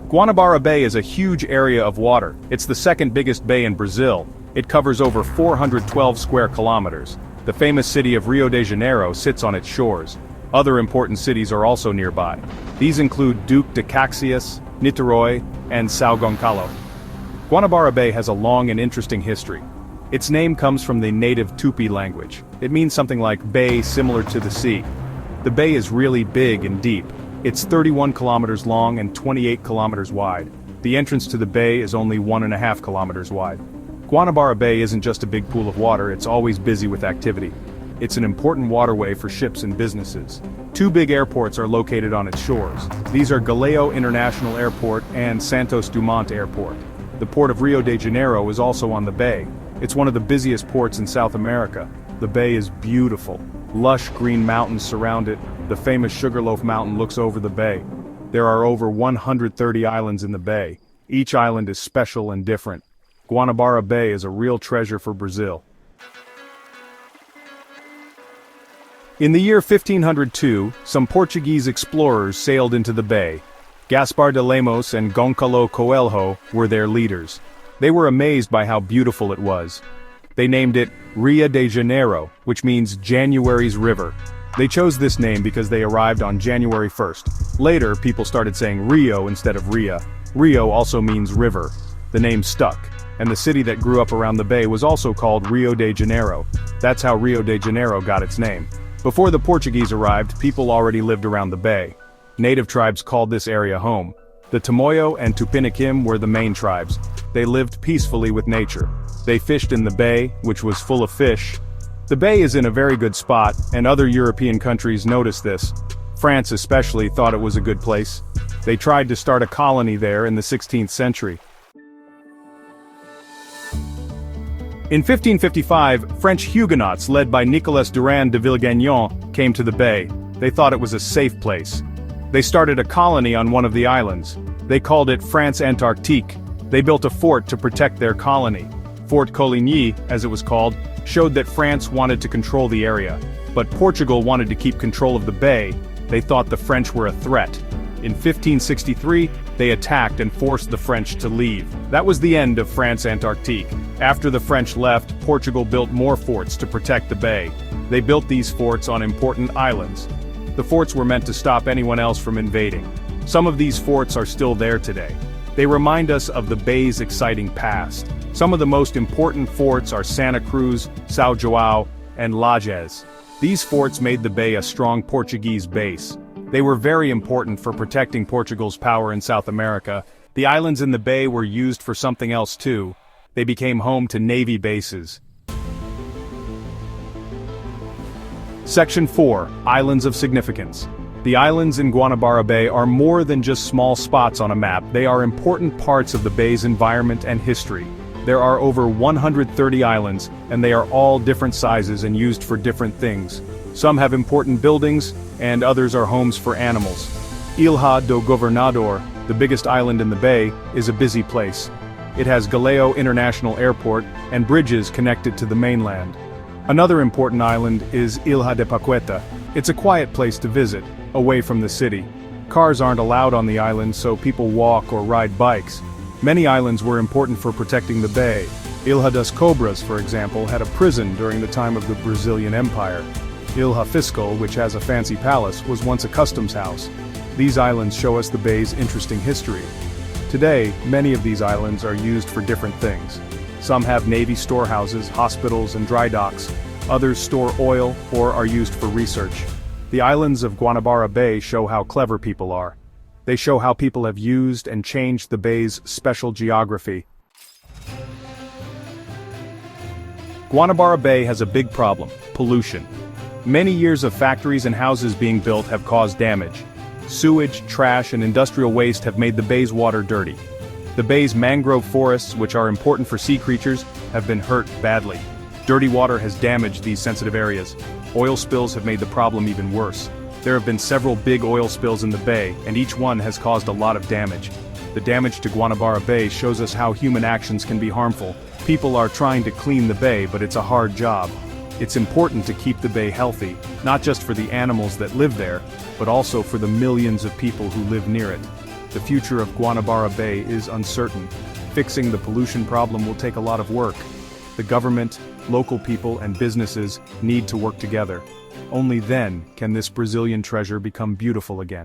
Guanabara Bay is a huge area of water. It's the second biggest bay in Brazil. It covers over 412 square kilometers. The famous city of Rio de Janeiro sits on its shores. Other important cities are also nearby. These include Duque de Caxias, Niterói, and São Gonçalo. Guanabara Bay has a long and interesting history. Its name comes from the native Tupi language. It means something like bay similar to the sea. The bay is really big and deep. It's 31 kilometers long and 28 kilometers wide. The entrance to the bay is only 1.5 kilometers wide. Guanabara Bay isn't just a big pool of water, it's always busy with activity. It's an important waterway for ships and businesses. Two big airports are located on its shores. These are Galeão International Airport and Santos Dumont Airport. The port of Rio de Janeiro is also on the bay. It's one of the busiest ports in South America. The bay is beautiful. Lush green mountains surround it. The famous Sugarloaf Mountain looks over the bay. There are over 130 islands in the bay. Each island is special and different. Guanabara Bay is a real treasure for Brazil. In the year 1502, some Portuguese explorers sailed into the bay. Gaspar de Lemos and Gonçalo Coelho were their leaders. They were amazed by how beautiful it was. They named it Rio de Janeiro, which means January's river. They chose this name because they arrived on January 1st. Later, people started saying Rio instead of Ria. Rio also means river. The name stuck, and the city that grew up around the bay was also called Rio de Janeiro. That's how Rio de Janeiro got its name. Before the Portuguese arrived, people already lived around the bay. Native tribes called this area home. The Tamoio and Tupiniquim were the main tribes. They lived peacefully with nature. They fished in the bay, which was full of fish. The bay is in a very good spot, and other European countries noticed this. France especially thought it was a good place. They tried to start a colony there in the 16th century. In 1555, French Huguenots led by Nicolas Durand de Villegagnon came to the bay. They thought it was a safe place. They started a colony on one of the islands. They called it France Antarctique. They built a fort to protect their colony. Fort Coligny, as it was called, showed that France wanted to control the area. But Portugal wanted to keep control of the bay. They thought the French were a threat. In 1563, they attacked and forced the French to leave. That was the end of France Antarctique. After the French left, Portugal built more forts to protect the bay. They built these forts on important islands. The forts were meant to stop anyone else from invading. Some of these forts are still there today. They remind us of the bay's exciting past. Some of the most important forts are Santa Cruz, São João, and Lages. These forts made the bay a strong Portuguese base. They were very important for protecting Portugal's power in South America. The islands in the bay were used for something else too. They became home to Navy bases. Section 4. Islands of Significance. The islands in Guanabara Bay are more than just small spots on a map. They are important parts of the bay's environment and history. There are over 130 islands, and they are all different sizes and used for different things. Some have important buildings, and others are homes for animals. Ilha do Governador, the biggest island in the bay, is a busy place. It has Galeão International Airport and bridges connected to the mainland. Another important island is Ilha de Paqueta. It's a quiet place to visit, away from the city. Cars aren't allowed on the island, so people walk or ride bikes. Many islands were important for protecting the bay. Ilha das Cobras, for example, had a prison during the time of the Brazilian Empire. Ilha Fiscal, which has a fancy palace, was once a customs house. These islands show us the bay's interesting history. Today, many of these islands are used for different things. Some have navy storehouses, hospitals, and dry docks. Others store oil or are used for research. The islands of Guanabara Bay show how clever people are. They show how people have used and changed the bay's special geography. Guanabara Bay has a big problem: pollution. Many years of factories and houses being built have caused damage. Sewage, trash, and industrial waste have made the bay's water dirty. The bay's mangrove forests, which are important for sea creatures, have been hurt badly. Dirty water has damaged these sensitive areas. Oil spills have made the problem even worse. There have been several big oil spills in the bay, and each one has caused a lot of damage. The damage to Guanabara Bay shows us how human actions can be harmful. People are trying to clean the bay, but it's a hard job. It's important to keep the bay healthy, not just for the animals that live there, but also for the millions of people who live near it. The future of Guanabara Bay is uncertain. Fixing the pollution problem will take a lot of work. The government, local people, and businesses need to work together. Only then can this Brazilian treasure become beautiful again.